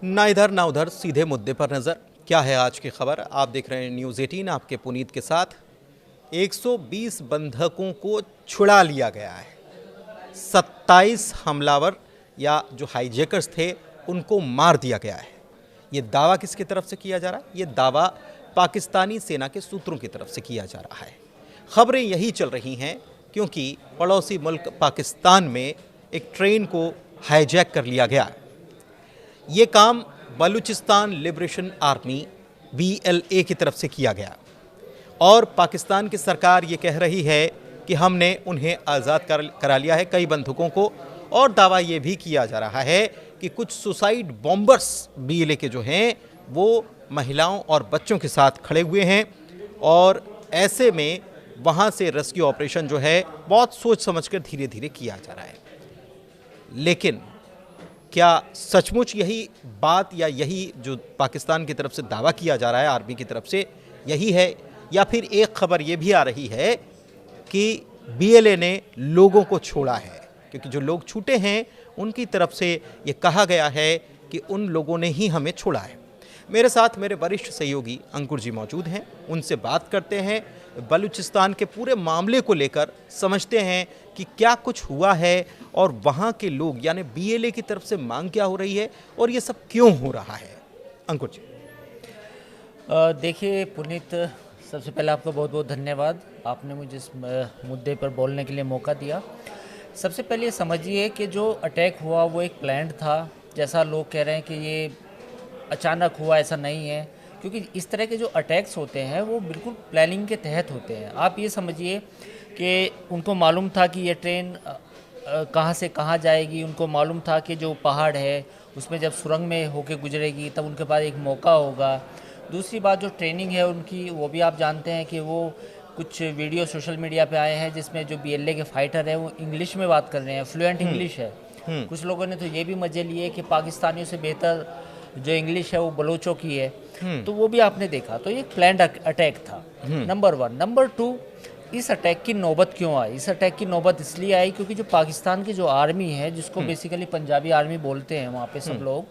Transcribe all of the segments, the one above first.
ना इधर ना उधर, सीधे मुद्दे पर नजर। क्या है आज की खबर? आप देख रहे हैं न्यूज़ 18, आपके पुनीत के साथ। 120 बंधकों को छुड़ा लिया गया है। 27 हमलावर या जो हाईजैकर्स थे उनको मार दिया गया है। ये दावा किसकी तरफ से किया जा रहा है? ये दावा पाकिस्तानी सेना के सूत्रों की तरफ से किया जा रहा है। खबरें यही चल रही हैं क्योंकि पड़ोसी मुल्क पाकिस्तान में एक ट्रेन को हाईजैक कर लिया गया। ये काम बलूचिस्तान लिबरेशन आर्मी BLA की तरफ से किया गया और पाकिस्तान की सरकार ये कह रही है कि हमने उन्हें आज़ाद करा लिया है, कई बंधकों को। और दावा ये भी किया जा रहा है कि कुछ सुसाइड बॉम्बर्स BLA के जो हैं वो महिलाओं और बच्चों के साथ खड़े हुए हैं और ऐसे में वहाँ से रेस्क्यू ऑपरेशन जो है बहुत सोच समझकर धीरे धीरे किया जा रहा है। लेकिन क्या सचमुच यही बात या यही जो पाकिस्तान की तरफ से दावा किया जा रहा है आर्मी की तरफ से यही है, या फिर एक खबर ये भी आ रही है कि BLA ने लोगों को छोड़ा है? क्योंकि जो लोग छूटे हैं उनकी तरफ से ये कहा गया है कि उन लोगों ने ही हमें छोड़ा है। मेरे साथ मेरे वरिष्ठ सहयोगी अंकुर जी मौजूद हैं, उनसे बात करते हैं, बलूचिस्तान के पूरे मामले को लेकर समझते हैं कि क्या कुछ हुआ है और वहाँ के लोग यानी BLA की तरफ से मांग क्या हो रही है और ये सब क्यों हो रहा है। अंकुर जी। देखिए पुनीत, सबसे पहले आपका बहुत बहुत धन्यवाद, आपने मुझे इस मुद्दे पर बोलने के लिए मौका दिया। सबसे पहले समझिए कि जो अटैक हुआ वो एक प्लान्ड था। जैसा लोग कह रहे हैं कि ये अचानक हुआ, ऐसा नहीं है, क्योंकि इस तरह के जो अटैक्स होते हैं वो बिल्कुल प्लानिंग के तहत होते हैं। आप ये समझिए कि उनको मालूम था कि ये ट्रेन कहाँ से कहाँ जाएगी, उनको मालूम था कि जो पहाड़ है उसमें जब सुरंग में होके गुजरेगी तब उनके पास एक मौका होगा। दूसरी बात जो ट्रेनिंग है उनकी, वो भी आप जानते हैं कि वो कुछ वीडियो सोशल मीडिया पे आए हैं जिसमें जो BLA के फाइटर हैं वो इंग्लिश में बात कर रहे हैं, फ्लुएंट इंग्लिश है। कुछ लोगों ने तो ये भी मजे लिए कि पाकिस्तानियों से बेहतर जो इंग्लिश है वो बलोचों की है, तो वो भी आपने देखा। तो ये प्लान्ड अटैक था, नंबर 1। नंबर 2, इस अटैक की नौबत क्यों आई? इस अटैक की नौबत इसलिए आई क्योंकि जो पाकिस्तान की जो आर्मी है, जिसको बेसिकली पंजाबी आर्मी बोलते हैं वहाँ पे सब लोग,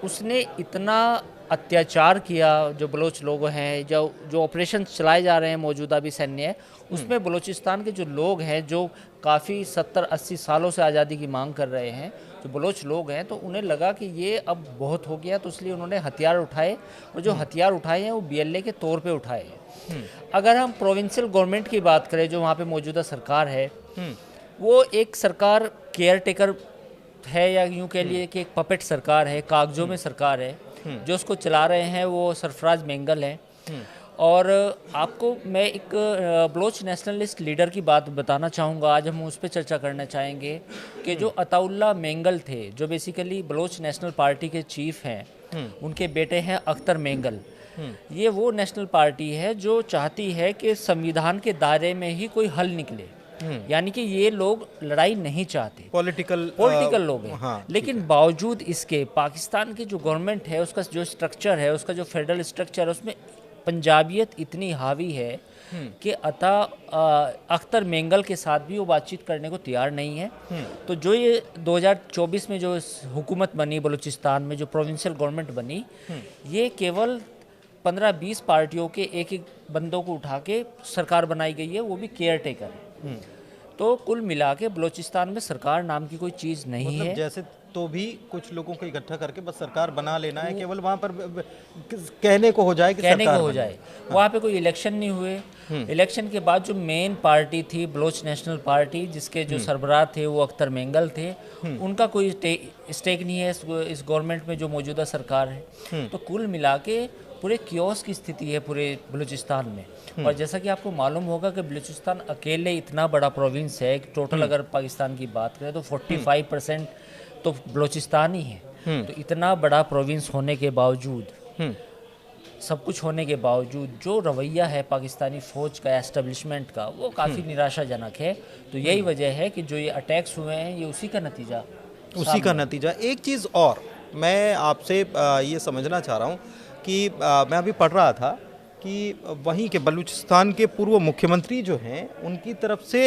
उसने इतना अत्याचार किया जो बलोच लोग हैं, जो ऑपरेशन चलाए जा रहे हैं मौजूदा भी सैन्य है, उसमें बलूचिस्तान के जो लोग हैं जो काफ़ी 70-80 सालों से आज़ादी की मांग कर रहे हैं, जो बलोच लोग हैं, तो उन्हें लगा कि ये अब बहुत हो गया, तो इसलिए उन्होंने हथियार उठाए और जो हथियार उठाए हैं वो BLA के तौर पे उठाए हैं। अगर हम प्रोविंशियल गवर्नमेंट की बात करें, जो वहाँ पे मौजूदा सरकार है, वो एक सरकार केयर टेकर है, या यूँ कह लिए कि एक पपेट सरकार है, कागजों में सरकार है। जो उसको चला रहे हैं वो सरफराज मेंगल हैं। और आपको मैं एक बलोच नेशनलिस्ट लीडर की बात बताना चाहूँगा, आज हम उस पर चर्चा करना चाहेंगे कि जो अताउल्ला मेंगल थे, जो बेसिकली बलोच नेशनल पार्टी के चीफ हैं, उनके बेटे हैं अख्तर मेंगल। ये वो नेशनल पार्टी है जो चाहती है कि संविधान के दायरे में ही कोई हल निकले, यानी कि ये लोग लड़ाई नहीं चाहते, पॉलिटिकल लोग हैं। हाँ, लेकिन बावजूद इसके पाकिस्तान की जो गवर्नमेंट है, उसका जो स्ट्रक्चर है, उसका जो फेडरल स्ट्रक्चर है, उसमें पंजाबियत इतनी हावी है कि अख्तर मेंगल के साथ भी वो बातचीत करने को तैयार नहीं है। तो जो ये 2024 में जो हुकूमत बनी बलूचिस्तान में, जो प्रोविंशियल गवर्नमेंट बनी, ये केवल 15-20 पार्टियों के एक बंदों को उठा के सरकार बनाई गई है, वो भी केयर टेकर है। तो कुल मिला के बलूचिस्तान में सरकार नाम की कोई चीज़ नहीं है। जैसे तो भी कुछ लोगों को इकट्ठा करके बस सरकार बना लेना है, केवल वहाँ पर कहने को हो जाए कि कहने सरकार को हो जाए। वहाँ पे कोई इलेक्शन नहीं हुए। इलेक्शन के बाद जो मेन पार्टी थी बलोच नेशनल पार्टी, जिसके जो सरबराह थे वो अख्तर मेंगल थे, उनका कोई स्टेक नहीं है इस गवर्नमेंट में जो मौजूदा सरकार है। तो कुल मिला के पूरे कियोस की स्थिति है पूरे बलूचिस्तान में। और जैसा कि आपको मालूम होगा कि बलूचिस्तान अकेले इतना बड़ा प्रोविंस है कि टोटल अगर पाकिस्तान की बात करें तो 45% तो बलूचिस्तान ही है। तो इतना बड़ा प्रोविंस होने के बावजूद, सब कुछ होने के बावजूद, जो रवैया है पाकिस्तानी फ़ौज का, एस्टेब्लिशमेंट का, वो काफ़ी निराशाजनक है। तो यही वजह है कि जो ये अटैक्स हुए हैं ये उसी का नतीजा। एक चीज़ और मैं आपसे ये समझना चाह रहा हूँ कि मैं अभी पढ़ रहा था कि वहीं के बलूचिस्तान के पूर्व मुख्यमंत्री जो हैं उनकी तरफ से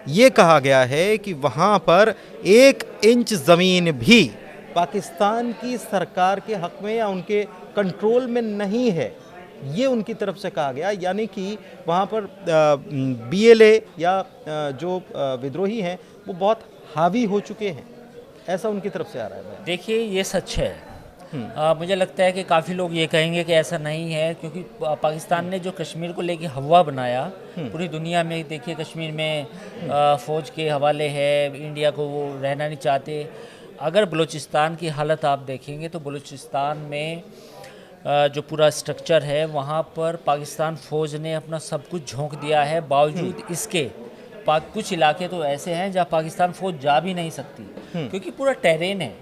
ये कहा गया है कि वहाँ पर 1 इंच ज़मीन भी पाकिस्तान की सरकार के हक में या उनके कंट्रोल में नहीं है, ये उनकी तरफ से कहा गया। यानी कि वहाँ पर बीएलए या जो विद्रोही हैं वो बहुत हावी हो चुके हैं, ऐसा उनकी तरफ से आ रहा है। देखिए, ये सच है। मुझे लगता है कि काफ़ी लोग ये कहेंगे कि ऐसा नहीं है, क्योंकि पाकिस्तान ने जो कश्मीर को लेके हवा बनाया पूरी दुनिया में, देखिए कश्मीर में फ़ौज के हवाले है, इंडिया को वो रहना नहीं चाहते। अगर बलूचिस्तान की हालत आप देखेंगे तो बलूचिस्तान में जो पूरा स्ट्रक्चर है वहाँ पर पाकिस्तान फ़ौज ने अपना सब कुछ झोंक दिया है। बावजूद इसके कुछ इलाके तो ऐसे हैं जहाँ पाकिस्तान फ़ौज जा भी नहीं सकती, क्योंकि पूरा टेरेन है।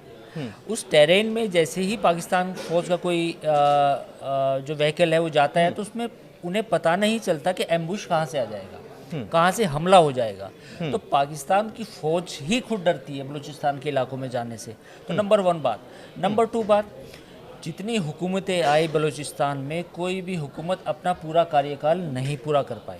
उस टेरेन में जैसे ही पाकिस्तान फ़ौज का कोई जो व्हीकल है वो जाता है तो उसमें उन्हें पता नहीं चलता कि एम्बुश कहाँ से आ जाएगा, कहाँ से हमला हो जाएगा। तो पाकिस्तान की फ़ौज ही खुद डरती है बलूचिस्तान के इलाकों में जाने से। तो नंबर 1 बात। नंबर 2 बात, जितनी हुकूमतें आई बलूचिस्तान में, कोई भी हुकूमत अपना पूरा कार्यकाल नहीं पूरा कर पाई।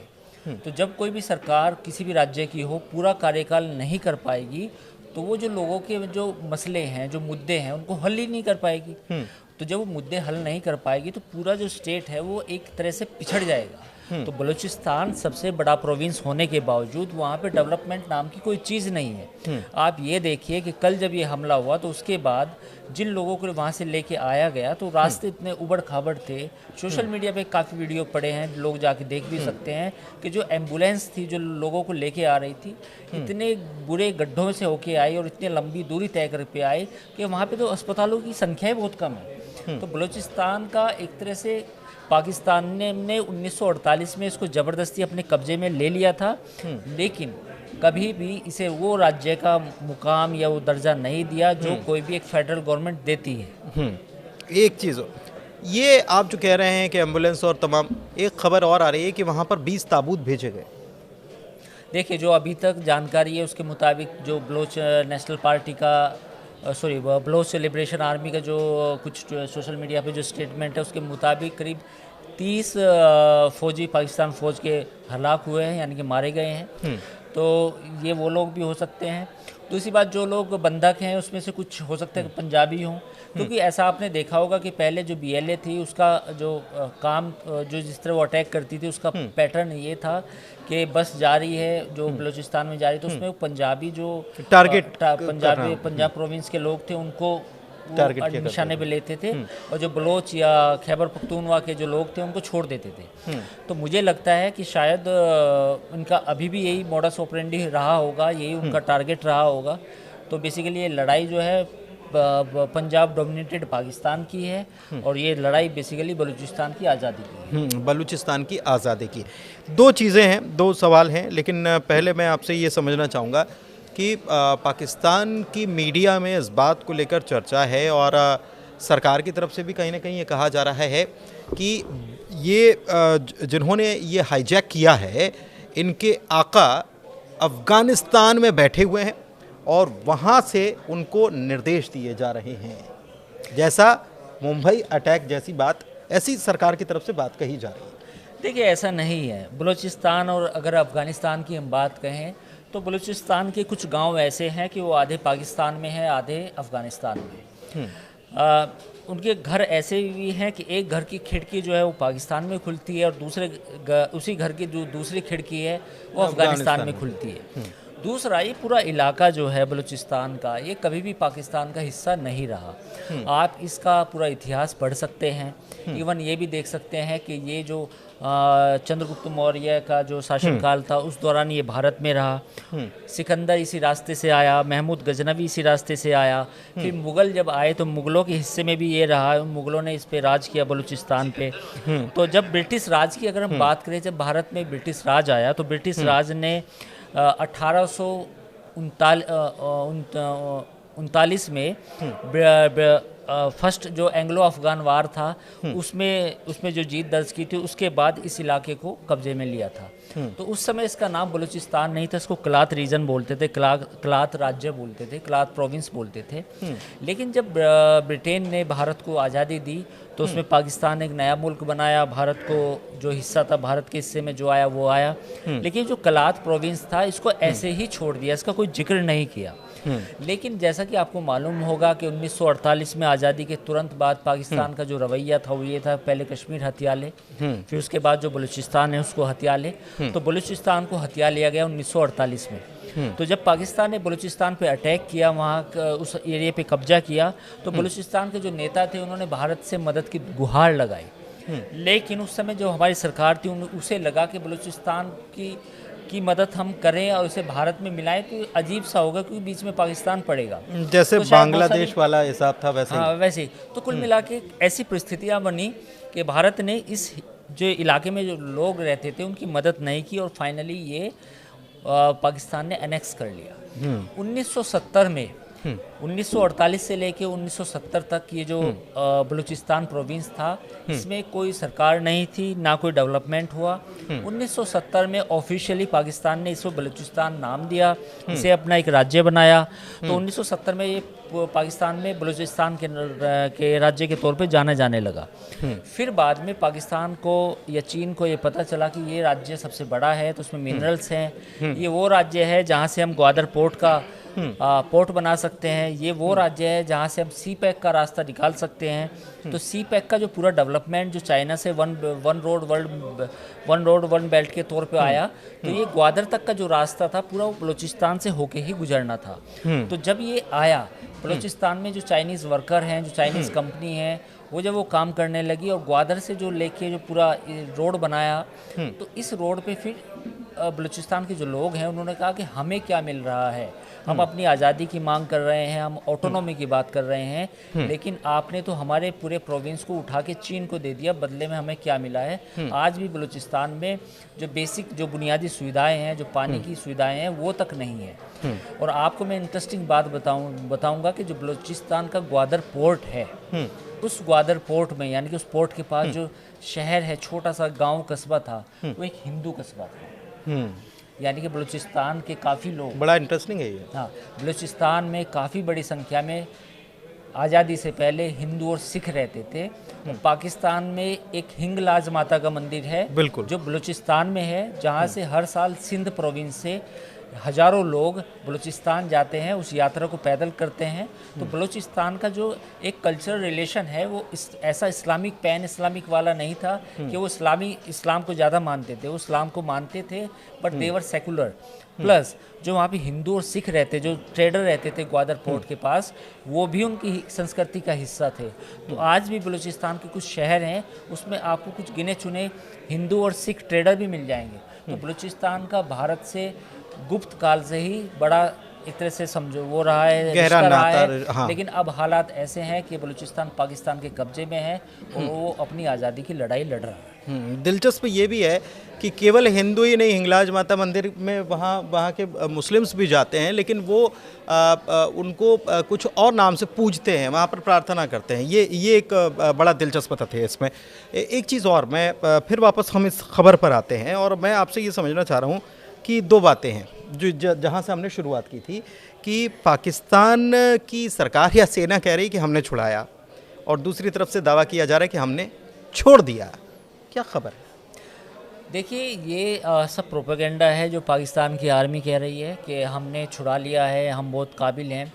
तो जब कोई भी सरकार किसी भी राज्य की हो पूरा कार्यकाल नहीं कर पाएगी तो वो जो लोगों के जो मसले हैं, जो मुद्दे हैं, उनको हल ही नहीं कर पाएगी। तो जब वो मुद्दे हल नहीं कर पाएगी तो पूरा जो स्टेट है वो एक तरह से पिछड़ जाएगा। तो बलूचिस्तान सबसे बड़ा प्रोविंस होने के बावजूद वहाँ पे डेवलपमेंट नाम की कोई चीज़ नहीं है। आप ये देखिए कि कल जब ये हमला हुआ तो उसके बाद जिन लोगों को वहाँ से लेके आया गया तो रास्ते इतने उबड़ खाबड़ थे। सोशल मीडिया पे काफ़ी वीडियो पड़े हैं, लोग जाके देख भी सकते हैं कि जो एम्बुलेंस थी जो लोगों को लेके आ रही थी, इतने बुरे गड्ढों से होके आई और इतनी लंबी दूरी तय करके आई कि वहाँ पे तो अस्पतालों की संख्या बहुत कम है। तो बलूचिस्तान का एक तरह से पाकिस्तान ने 1948 में इसको ज़बरदस्ती अपने कब्ज़े में ले लिया था, लेकिन कभी भी इसे वो राज्य का मुकाम या वो दर्जा नहीं दिया जो कोई भी एक फेडरल गवर्नमेंट देती है। एक चीज़, ये आप जो कह रहे हैं कि एम्बुलेंस और तमाम, एक खबर और आ रही है कि वहाँ पर 20 ताबूत भेजे गए। देखिए, जो अभी तक जानकारी है उसके मुताबिक जो बलोच नेशनल पार्टी का बलोच लिबरेशन आर्मी का जो कुछ सोशल मीडिया पे जो स्टेटमेंट है उसके मुताबिक करीब 30 फौजी पाकिस्तान फ़ौज के हलाक हुए हैं, यानी कि मारे गए हैं। तो ये वो लोग भी हो सकते हैं। दूसरी बात, जो लोग बंधक हैं उसमें से कुछ हो सकता है कि पंजाबी हों, क्योंकि ऐसा आपने देखा होगा कि पहले जो बीएलए थी उसका जो काम जो जिस तरह वो अटैक करती थी उसका पैटर्न ये था कि बस जा रही है जो बलूचिस्तान में जा रही, तो उसमें पंजाबी जो पंजाब प्रोविंस के लोग थे उनको टारगेट निशाने पे लेते थे, और जो बलोच या खैबर पख्तूनवा के जो लोग थे उनको छोड़ देते थे। तो मुझे लगता है कि शायद उनका अभी भी यही मोडस ऑपरेंडी रहा होगा, यही उनका टारगेट रहा होगा। तो बेसिकली ये लड़ाई जो है पंजाब डोमिनेटेड पाकिस्तान की है और ये लड़ाई बेसिकली बलूचिस्तान की आज़ादी की है। बलूचिस्तान की आज़ादी की। दो चीज़ें हैं, दो सवाल हैं, लेकिन पहले मैं आपसे ये समझना चाहूँगा कि पाकिस्तान की मीडिया में इस बात को लेकर चर्चा है और सरकार की तरफ से भी कहीं ना कहीं ये कहा जा रहा है कि ये जिन्होंने ये हाईजैक किया है इनके आका अफ़गानिस्तान में बैठे हुए हैं और वहाँ से उनको निर्देश दिए जा रहे हैं, जैसा मुंबई अटैक जैसी बात, ऐसी सरकार की तरफ से बात कही जा रही है। देखिए, ऐसा नहीं है। बलूचिस्तान और अगर अफ़गानिस्तान की हम बात कहें तो बलूचिस्तान के कुछ गांव ऐसे हैं कि वो आधे पाकिस्तान में है, आधे अफ़गानिस्तान में। उनके घर ऐसे भी हैं कि एक घर की खिड़की जो है वो पाकिस्तान में खुलती है और उसी घर की जो दूसरी खिड़की है वो अफ़गानिस्तान में खुलती है। दूसरा, ये पूरा इलाका जो है बलूचिस्तान का, ये कभी भी पाकिस्तान का हिस्सा नहीं रहा। आप इसका पूरा इतिहास पढ़ सकते हैं, इवन ये भी देख सकते हैं कि ये जो चंद्रगुप्त मौर्य का जो शासनकाल था उस दौरान ये भारत में रहा। सिकंदर इसी रास्ते से आया, महमूद गजनवी इसी रास्ते से आया, फिर मुग़ल जब आए तो मुग़लों के हिस्से में भी ये रहा, उन मुग़लों ने इस पे राज किया बलूचिस्तान पे। तो जब ब्रिटिश राज की अगर हम बात करें, जब भारत में ब्रिटिश राज आया तो ब्रिटिश राज ने 1839 में फर्स्ट जो एंग्लो अफ़गान वार था उसमें जो जीत दर्ज की थी, उसके बाद इस इलाके को कब्जे में लिया था। तो उस समय इसका नाम बलूचिस्तान नहीं था, इसको क्लात रीजन बोलते थे, क्लात राज्य बोलते थे, क्लात प्रोविंस बोलते थे। लेकिन जब ब्रिटेन ने भारत को आज़ादी दी तो उसमें पाकिस्तान एक नया मुल्क बनाया, भारत को जो हिस्सा था, भारत के हिस्से में जो आया वो आया, लेकिन जो क्लात प्रोविंस था इसको ऐसे ही छोड़ दिया, इसका कोई जिक्र नहीं किया। लेकिन जैसा कि आपको मालूम होगा कि 1948 में आज़ादी के तुरंत बाद पाकिस्तान का जो रवैया था वो ये था, पहले कश्मीर हथिया ले, फिर उसके बाद जो बलूचिस्तान है उसको हथिया ले। तो बलूचिस्तान को हथिया लिया गया 1948 में। तो जब पाकिस्तान ने बलूचिस्तान पे अटैक किया, वहाँ उस एरिया पे कब्जा किया, तो बलूचिस्तान के जो नेता थे उन्होंने भारत से मदद की गुहार लगाई। लेकिन उस समय जो हमारी सरकार थी उसे लगा कि बलूचिस्तान की मदद हम करें और उसे भारत में मिलाएं तो अजीब सा होगा, क्योंकि बीच में पाकिस्तान पड़ेगा, जैसे तो बांग्लादेश वाला हिसाब था वैसे हाँ वैसे ही। तो कुल मिला के ऐसी परिस्थितियाँ बनी कि भारत ने इस जो इलाके में जो लोग रहते थे उनकी मदद नहीं की और फाइनली ये पाकिस्तान ने एनेक्स कर लिया 1970 में। 1948 से लेके 1970 तक ये जो बलूचिस्तान प्रोविंस था, इसमें कोई सरकार नहीं थी, ना कोई डेवलपमेंट हुआ। 1970 में ऑफिशियली पाकिस्तान ने इसको बलूचिस्तान नाम दिया, इसे अपना एक राज्य बनाया। तो 1970 में ये पाकिस्तान में बलूचिस्तान के राज्य के तौर पे जाना जाने लगा। फिर बाद में पाकिस्तान को या चीन को ये पता चला कि ये राज्य सबसे बड़ा है, तो उसमें मिनरल्स हैं, ये वो राज्य है जहाँ से हम ग्वादर पोर्ट का पोर्ट बना सकते हैं, ये वो राज्य है जहाँ से हम सी पैक का रास्ता निकाल सकते हैं। तो सी पैक का जो पूरा डेवलपमेंट जो चाइना से वन रोड वन बेल्ट के तौर पे आया, तो ये ग्वादर तक का जो रास्ता था पूरा वो बलूचिस्तान से होके ही गुजरना था। तो जब ये आया बलूचिस्तान में, जो चाइनीज़ वर्कर हैं, जो चाइनीज़ कंपनी है, वो जब वो काम करने लगी और ग्वादर से जो लेके जो पूरा रोड बनाया, तो इस रोड पे फिर बलूचिस्तान के जो लोग हैं उन्होंने कहा कि हमें क्या मिल रहा है, हम अपनी आज़ादी की मांग कर रहे हैं, हम ऑटोनॉमी की बात कर रहे हैं, लेकिन आपने तो हमारे पूरे प्रोविंस को उठा के चीन को दे दिया, बदले में हमें क्या मिला है। आज भी बलूचिस्तान में जो बेसिक जो बुनियादी सुविधाएं हैं, जो पानी की सुविधाएं हैं, वो तक नहीं है। और आपको मैं इंटरेस्टिंग बात बताऊंगा कि जो बलूचिस्तान का ग्वादर पोर्ट है, उस ग्वादर पोर्ट में, यानी कि उस पोर्ट के पास जो शहर है, छोटा सा गांव कस्बा था, वो एक हिंदू कस्बा था। यानी कि बलूचिस्तान के काफ़ी लोग, बड़ा इंटरेस्टिंग है ये। हाँ, बलूचिस्तान में काफ़ी बड़ी संख्या में आज़ादी से पहले हिंदू और सिख रहते थे। पाकिस्तान में एक हिंगलाज माता का मंदिर है, बिल्कुल, जो बलूचिस्तान में है, जहाँ से हर साल सिंध प्रोविंस से हजारों लोग बलूचिस्तान जाते हैं, उस यात्रा को पैदल करते हैं। तो बलूचिस्तान का जो एक कल्चरल रिलेशन है वो ऐसा इस्लामिक पैन इस्लामिक वाला नहीं था कि वो इस्लाम को ज़्यादा मानते थे, वो इस्लाम को मानते थे बट देवर सेकुलर। प्लस जो वहाँ पे हिंदू और सिख रहते, जो ट्रेडर रहते थे ग्वादर पोर्ट के पास, वो भी उनकी संस्कृति का हिस्सा थे। तो आज भी बलूचिस्तान के कुछ शहर हैं, उसमें आपको कुछ गिने चुने हिंदू और सिख ट्रेडर भी मिल जाएंगे। तो बलूचिस्तान का भारत से गुप्त काल से ही बड़ा एक तरह से समझो वो रहा है, गहरा रहा नाता, है। हाँ। लेकिन अब हालात ऐसे हैं कि बलूचिस्तान पाकिस्तान के कब्जे में है और वो अपनी आज़ादी की लड़ाई लड़ रहा है। दिलचस्प ये भी है कि केवल हिंदू ही नहीं, हिंगलाज माता मंदिर में वहाँ के मुस्लिम्स भी जाते हैं, लेकिन वो उनको कुछ और नाम से पूजते हैं, वहाँ पर प्रार्थना करते हैं। ये एक बड़ा दिलचस्प तथ्य है इसमें। एक चीज़ और, मैं फिर वापस हम इस खबर पर आते हैं और मैं आपसे ये समझना चाह रहा हूँ कि दो बातें हैं जो जहाँ से हमने शुरुआत की थी कि पाकिस्तान की सरकार या सेना कह रही कि हमने छुड़ाया, और दूसरी तरफ से दावा किया जा रहा है कि हमने छोड़ दिया। क्या खबर है? देखिए, ये सब प्रोपेगेंडा है जो पाकिस्तान की आर्मी कह रही है कि हमने छुड़ा लिया है, हम बहुत काबिल हैं।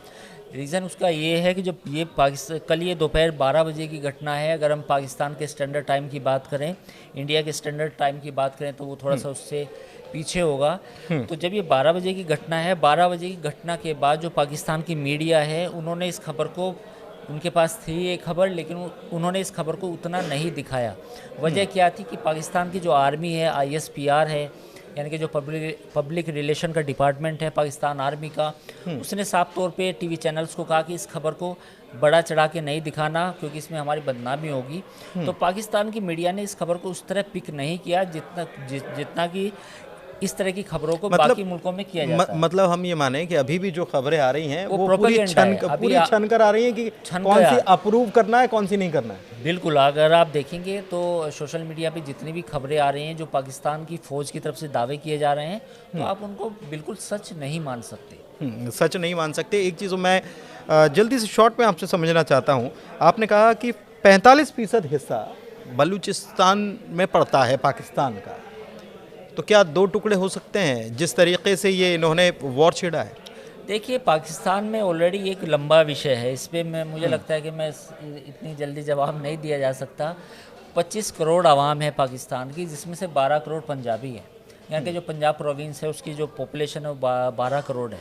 रीज़न उसका ये है कि जब ये कल ये दोपहर 12 बजे की घटना है, अगर हम पाकिस्तान के स्टैंडर्ड टाइम की बात करें, इंडिया के स्टैंडर्ड टाइम की बात करें तो वो थोड़ा सा उससे पीछे होगा। तो जब ये 12 बजे की घटना है, 12 बजे की घटना के बाद जो पाकिस्तान की मीडिया है उन्होंने इस खबर को, उनके पास थी ये खबर, लेकिन उन्होंने इस खबर को उतना नहीं दिखाया। वजह क्या थी कि पाकिस्तान की जो आर्मी है, ISPR है, यानी कि जो पब्लिक रिलेशन का डिपार्टमेंट है पाकिस्तान आर्मी का, उसने साफ तौर पे टीवी चैनल्स को कहा कि इस खबर को बड़ा चढ़ा के नहीं दिखाना क्योंकि इसमें हमारी बदनामी होगी। तो पाकिस्तान की मीडिया ने इस खबर को उस तरह पिक नहीं किया जितना कि इस तरह की खबरों को बाकी मुल्कों में किया जाता है। मतलब हम ये माने कि अभी भी जो खबरें आ रही हैं वो पूरी प्रोपेगेंडा छन कर आ रही हैं कि कौन सी अप्रूव करना है, कौन सी नहीं करना है। बिल्कुल, अगर आप देखेंगे तो सोशल मीडिया पे जितनी भी खबरें आ रही हैं जो पाकिस्तान की फ़ौज की तरफ से दावे किए जा रहे हैं, तो आप उनको बिल्कुल सच नहीं मान सकते। सच नहीं मान सकते। एक चीज़ मैं जल्दी से शॉर्ट में आपसे समझना चाहता हूँ। आपने कहा कि 45% हिस्सा बलूचिस्तान में पड़ता है पाकिस्तान का, तो क्या 2 टुकड़े हो सकते हैं जिस तरीके से ये इन्होंने वॉर छेड़ा है? देखिए, पाकिस्तान में ऑलरेडी एक लंबा विषय है, इस पे मैं मुझे लगता है कि मैं इतनी जल्दी जवाब नहीं दिया जा सकता। 25 करोड़ आवाम है पाकिस्तान की, जिसमें से 12 करोड़ पंजाबी हैं। यहाँ के जो पंजाब प्रोविंस है उसकी जो पॉपुलेशन है वो 12 करोड़ है,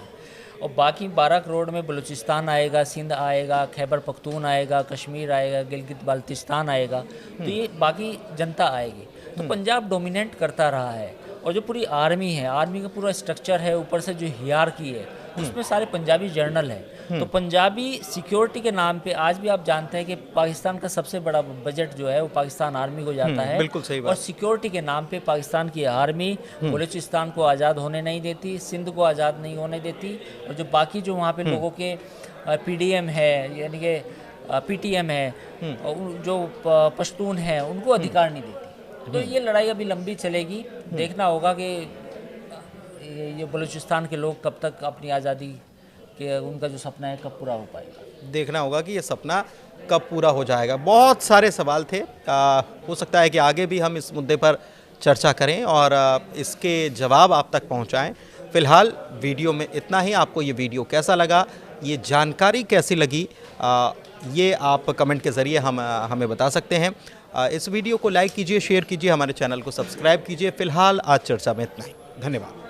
और बाकी 12 करोड़ में बलूचिस्तान आएगा, सिंध आएगा, खैबर पख्तून आएगा, कश्मीर आएगा, गिलगित बाल्टिस्तान आएगा, तो ये बाकी जनता आएगी। तो पंजाब डोमिनेट करता रहा है, और जो पूरी आर्मी है, आर्मी का पूरा स्ट्रक्चर है, ऊपर से जो हियार्की है उसमें सारे पंजाबी जर्नल हैं। तो पंजाबी सिक्योरिटी के नाम पे आज भी आप जानते हैं कि पाकिस्तान का सबसे बड़ा बजट जो है वो पाकिस्तान आर्मी को जाता है। बिल्कुल सही बात। और सिक्योरिटी के नाम पे पाकिस्तान की आर्मी बलूचिस्तान को आज़ाद होने नहीं देती, सिंध को आज़ाद नहीं होने देती, और जो बाकी जो वहाँ पे लोगों के PDM है, यानी कि PTM है, और जो पश्तून हैं, उनको अधिकार नहीं देती। तो ये लड़ाई अभी लंबी चलेगी। देखना होगा कि ये बलूचिस्तान के लोग कब तक अपनी आज़ादी के उनका जो सपना है कब पूरा हो पाएगा। देखना होगा कि ये सपना कब पूरा हो जाएगा। बहुत सारे सवाल थे, हो सकता है कि आगे भी हम इस मुद्दे पर चर्चा करें और इसके जवाब आप तक पहुंचाएं। फ़िलहाल वीडियो में इतना ही। आपको ये वीडियो कैसा लगा, ये जानकारी कैसी लगी, ये आप कमेंट के ज़रिए हमें बता सकते हैं। इस वीडियो को लाइक कीजिए, शेयर कीजिए, हमारे चैनल को सब्सक्राइब कीजिए। फ़िलहाल आज चर्चा में इतना ही। धन्यवाद।